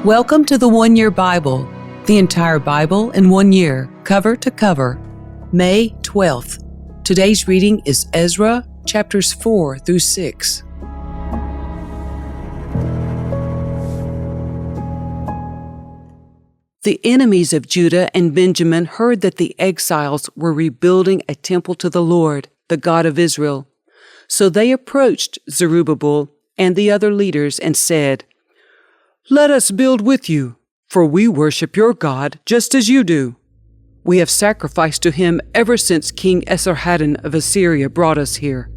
Welcome to the One Year Bible, the entire Bible in 1 year, cover to cover. May 12th. Today's reading is Ezra, chapters 4 through 6. The enemies of Judah and Benjamin heard that the exiles were rebuilding a temple to the Lord, the God of Israel. So they approached Zerubbabel and the other leaders and said, "Let us build with you, for we worship your God just as you do. We have sacrificed to him ever since King Esarhaddon of Assyria brought us here."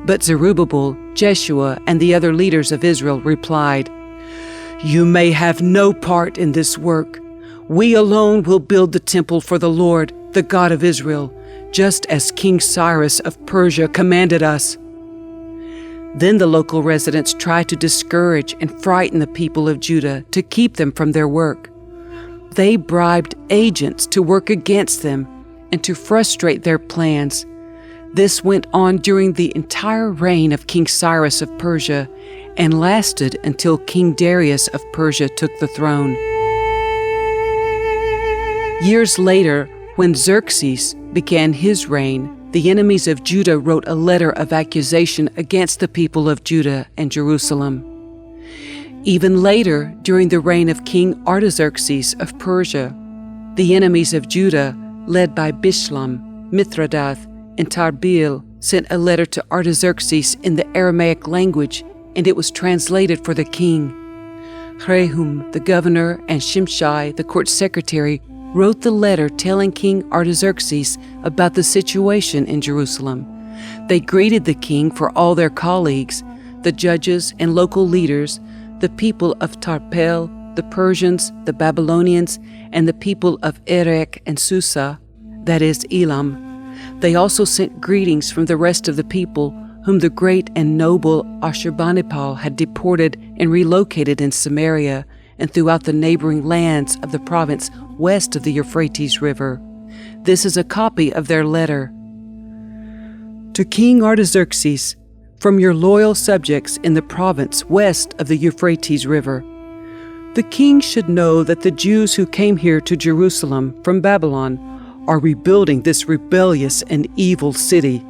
But Zerubbabel, Jeshua, and the other leaders of Israel replied, "You may have no part in this work. We alone will build the temple for the Lord, the God of Israel, just as King Cyrus of Persia commanded us." Then the local residents tried to discourage and frighten the people of Judah to keep them from their work. They bribed agents to work against them and to frustrate their plans. This went on during the entire reign of King Cyrus of Persia and lasted until King Darius of Persia took the throne. Years later, when Xerxes began his reign, the enemies of Judah wrote a letter of accusation against the people of Judah and Jerusalem. Even later, during the reign of King Artaxerxes of Persia, the enemies of Judah, led by Bishlam, Mithridath, and Tabeel, sent a letter to Artaxerxes in the Aramaic language, and it was translated for the king. Rehum, the governor, and Shimshai, the court secretary, wrote the letter telling King Artaxerxes about the situation in Jerusalem. They greeted the king for all their colleagues, the judges and local leaders, the people of Tarpel, the Persians, the Babylonians, and the people of Erech and Susa, that is, Elam. They also sent greetings from the rest of the people whom the great and noble Ashurbanipal had deported and relocated in Samaria and throughout the neighboring lands of the province west of the Euphrates River. This is a copy of their letter. To King Artaxerxes, from your loyal subjects in the province west of the Euphrates River. The king should know that the Jews who came here to Jerusalem from Babylon are rebuilding this rebellious and evil city.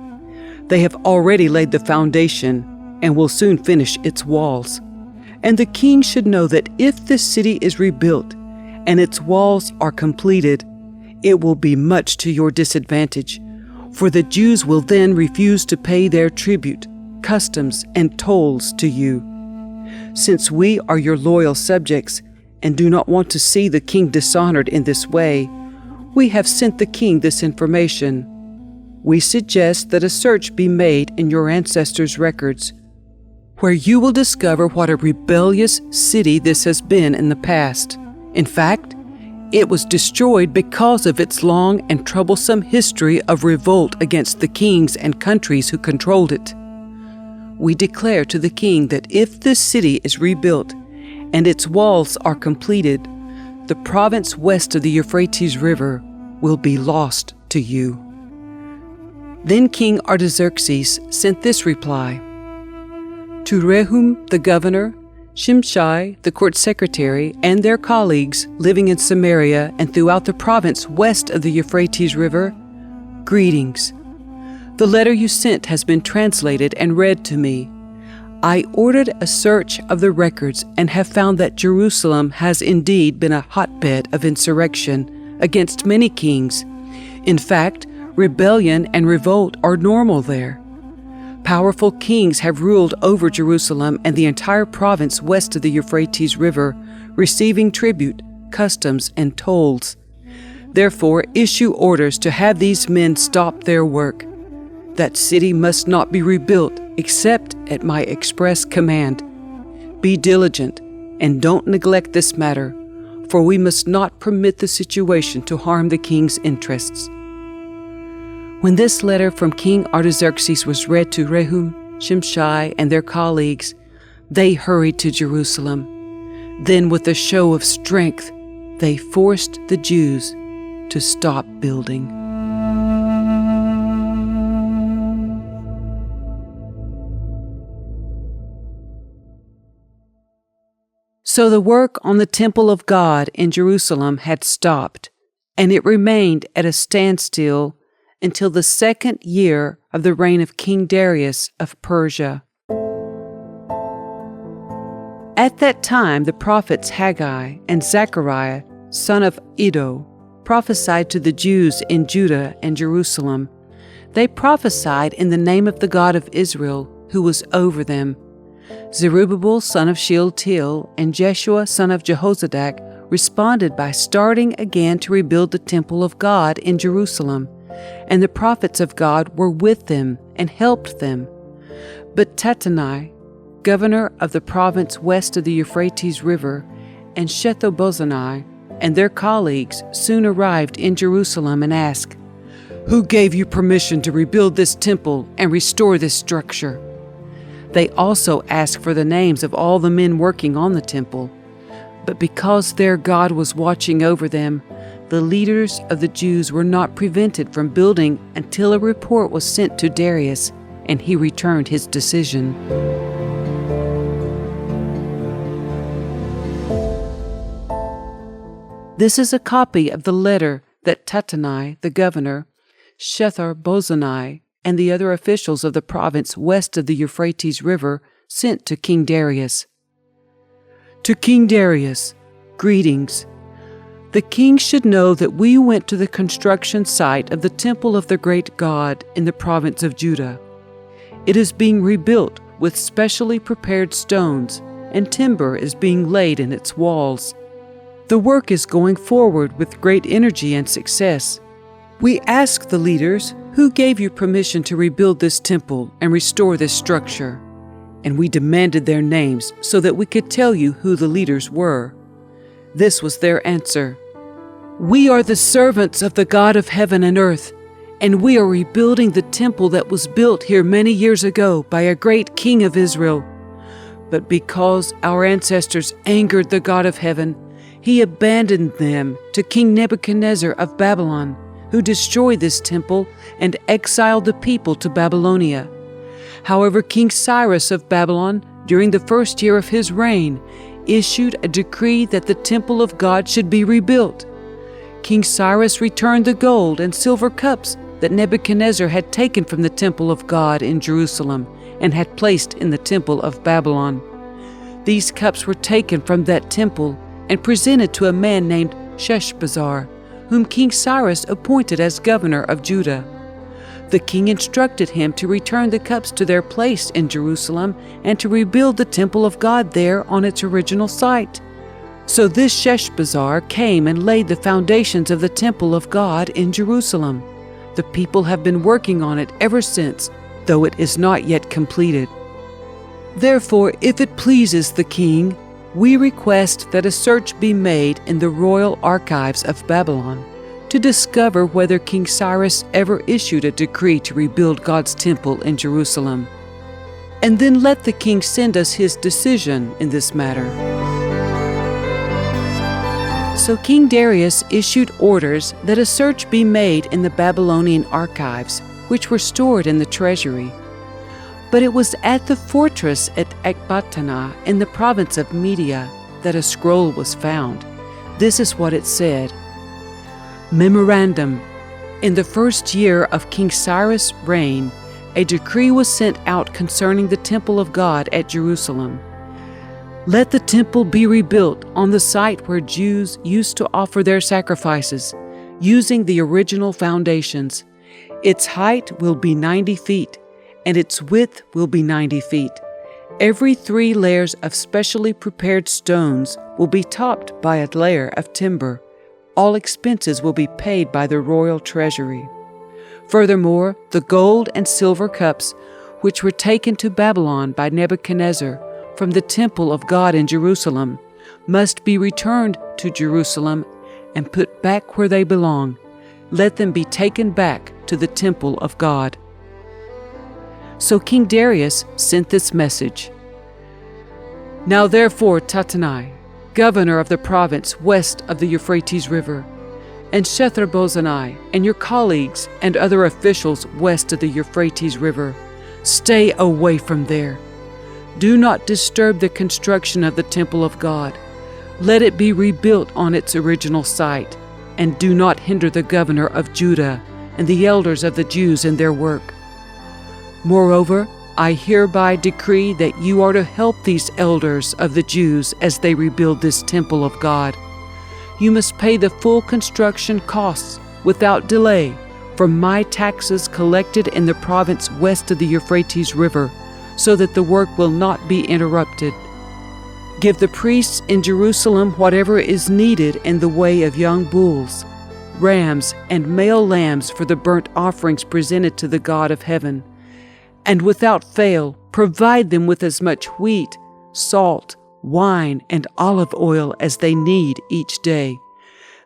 They have already laid the foundation and will soon finish its walls. And the king should know that if this city is rebuilt and its walls are completed, it will be much to your disadvantage, for the Jews will then refuse to pay their tribute, customs, and tolls to you. Since we are your loyal subjects and do not want to see the king dishonored in this way, we have sent the king this information. We suggest that a search be made in your ancestors' records, where you will discover what a rebellious city this has been in the past. In fact, it was destroyed because of its long and troublesome history of revolt against the kings and countries who controlled it. We declare to the king that if this city is rebuilt and its walls are completed, the province west of the Euphrates River will be lost to you." Then King Artaxerxes sent this reply: To Rehum, the governor, Shimshai, the court secretary, and their colleagues living in Samaria and throughout the province west of the Euphrates River, greetings. The letter you sent has been translated and read to me. I ordered a search of the records and have found that Jerusalem has indeed been a hotbed of insurrection against many kings. In fact, rebellion and revolt are normal there. Powerful kings have ruled over Jerusalem and the entire province west of the Euphrates River, receiving tribute, customs, and tolls. Therefore, issue orders to have these men stop their work. That city must not be rebuilt except at my express command. Be diligent and don't neglect this matter, for we must not permit the situation to harm the king's interests. When this letter from King Artaxerxes was read to Rehum, Shimshai, and their colleagues, they hurried to Jerusalem. Then, with a show of strength, they forced the Jews to stop building. So the work on the temple of God in Jerusalem had stopped, and it remained at a standstill until the 2nd year of the reign of King Darius of Persia. At that time the prophets Haggai and Zechariah, son of Iddo, prophesied to the Jews in Judah and Jerusalem. They prophesied in the name of the God of Israel, who was over them. Zerubbabel, son of Shealtiel, and Jeshua, son of Jehozadak, responded by starting again to rebuild the temple of God in Jerusalem, and the prophets of God were with them and helped them. But Tattenai, governor of the province west of the Euphrates River, and Shethar-bozenai and their colleagues soon arrived in Jerusalem and asked, "Who gave you permission to rebuild this temple and restore this structure?" They also asked for the names of all the men working on the temple. But because their God was watching over them, the leaders of the Jews were not prevented from building until a report was sent to Darius, and he returned his decision. This is a copy of the letter that Tattenai, the governor, Shethar-bozenai, and the other officials of the province west of the Euphrates River sent to King Darius. To King Darius, greetings. The king should know that we went to the construction site of the temple of the great God in the province of Judah. It is being rebuilt with specially prepared stones, and timber is being laid in its walls. The work is going forward with great energy and success. We asked the leaders, "Who gave you permission to rebuild this temple and restore this structure?" And we demanded their names so that we could tell you who the leaders were. This was their answer: "We are the servants of the God of heaven and earth, and we are rebuilding the temple that was built here many years ago by a great king of Israel. But because our ancestors angered the God of heaven, he abandoned them to King Nebuchadnezzar of Babylon, who destroyed this temple and exiled the people to Babylonia. However, King Cyrus of Babylon, during the 1st year of his reign, issued a decree that the temple of God should be rebuilt. King Cyrus returned the gold and silver cups that Nebuchadnezzar had taken from the temple of God in Jerusalem and had placed in the temple of Babylon. These cups were taken from that temple and presented to a man named Sheshbazzar, whom King Cyrus appointed as governor of Judah. The king instructed him to return the cups to their place in Jerusalem and to rebuild the temple of God there on its original site. So this Sheshbazzar came and laid the foundations of the temple of God in Jerusalem. The people have been working on it ever since, though it is not yet completed. Therefore, if it pleases the king, we request that a search be made in the royal archives of Babylon to discover whether King Cyrus ever issued a decree to rebuild God's temple in Jerusalem. And then let the king send us his decision in this matter." So King Darius issued orders that a search be made in the Babylonian archives, which were stored in the treasury. But it was at the fortress at Ecbatana in the province of Media that a scroll was found. This is what it said: Memorandum. In the 1st year of King Cyrus' reign, a decree was sent out concerning the temple of God at Jerusalem. Let the temple be rebuilt on the site where Jews used to offer their sacrifices, using the original foundations. Its height will be 90 feet, and its width will be 90 feet. Every 3 layers of specially prepared stones will be topped by a layer of timber. All expenses will be paid by the royal treasury. Furthermore, the gold and silver cups, which were taken to Babylon by Nebuchadnezzar from the temple of God in Jerusalem, must be returned to Jerusalem and put back where they belong. Let them be taken back to the temple of God. So King Darius sent this message: Now therefore, Tattenai, governor of the province west of the Euphrates River, and Shethar-bozenai, and your colleagues and other officials west of the Euphrates River, stay away from there. Do not disturb the construction of the temple of God, let it be rebuilt on its original site, and do not hinder the governor of Judah and the elders of the Jews in their work. Moreover, I hereby decree that you are to help these elders of the Jews as they rebuild this temple of God. You must pay the full construction costs without delay from my taxes collected in the province west of the Euphrates River, so that the work will not be interrupted. Give the priests in Jerusalem whatever is needed in the way of young bulls, rams, and male lambs for the burnt offerings presented to the God of heaven. And without fail, provide them with as much wheat, salt, wine, and olive oil as they need each day.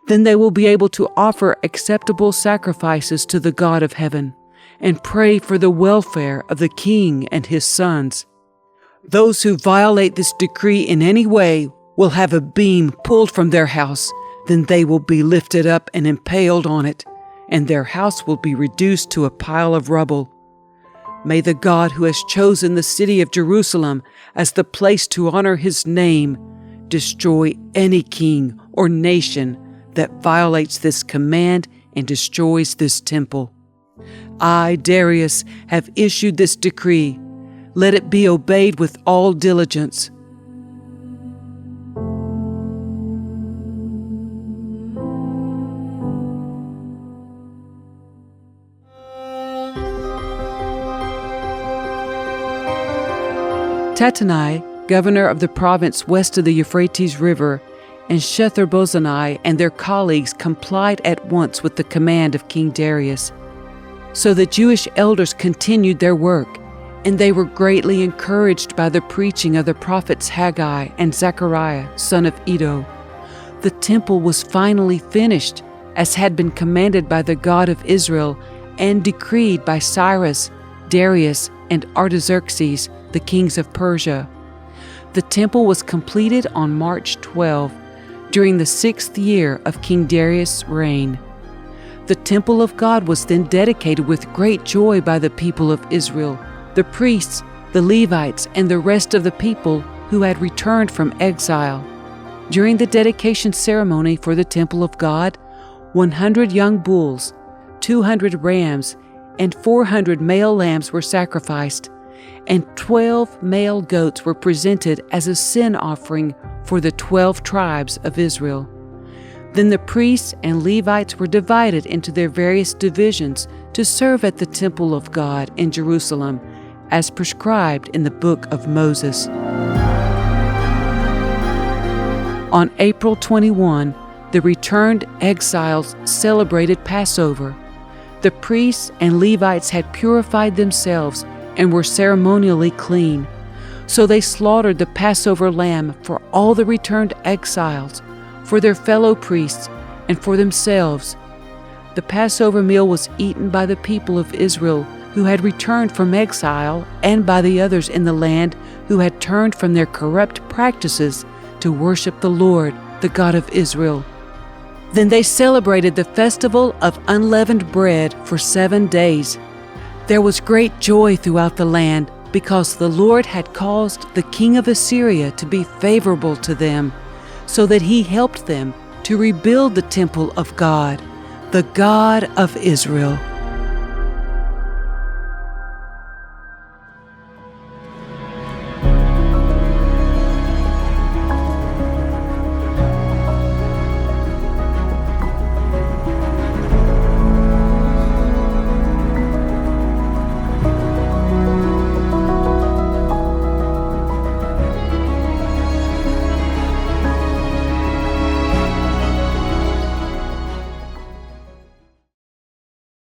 Then they will be able to offer acceptable sacrifices to the God of heaven and pray for the welfare of the king and his sons. Those who violate this decree in any way will have a beam pulled from their house. Then they will be lifted up and impaled on it, and their house will be reduced to a pile of rubble. May the God who has chosen the city of Jerusalem as the place to honor his name destroy any king or nation that violates this command and destroys this temple. I, Darius, have issued this decree. Let it be obeyed with all diligence. Tattenai, governor of the province west of the Euphrates River, and Shethar-bozenai and their colleagues complied at once with the command of King Darius. So the Jewish elders continued their work, and they were greatly encouraged by the preaching of the prophets Haggai and Zechariah, son of Iddo. The temple was finally finished, as had been commanded by the God of Israel and decreed by Cyrus, Darius, and Artaxerxes, the kings of Persia. The temple was completed on March 12, during the 6th year of King Darius' reign. The temple of God was then dedicated with great joy by the people of Israel, the priests, the Levites, and the rest of the people who had returned from exile. During the dedication ceremony for the temple of God, 100 young bulls, 200 rams, and 400 male lambs were sacrificed, and 12 male goats were presented as a sin offering for the 12 tribes of Israel. Then the priests and Levites were divided into their various divisions to serve at the temple of God in Jerusalem, as prescribed in the book of Moses. On April 21, the returned exiles celebrated Passover. The priests and Levites had purified themselves and were ceremonially clean. So they slaughtered the Passover lamb for all the returned exiles, for their fellow priests, and for themselves. The Passover meal was eaten by the people of Israel who had returned from exile, and by the others in the land who had turned from their corrupt practices to worship the Lord, the God of Israel. Then they celebrated the festival of unleavened bread for 7 days. There was great joy throughout the land, because the Lord had caused the king of Assyria to be favorable to them, so that he helped them to rebuild the temple of God, the God of Israel.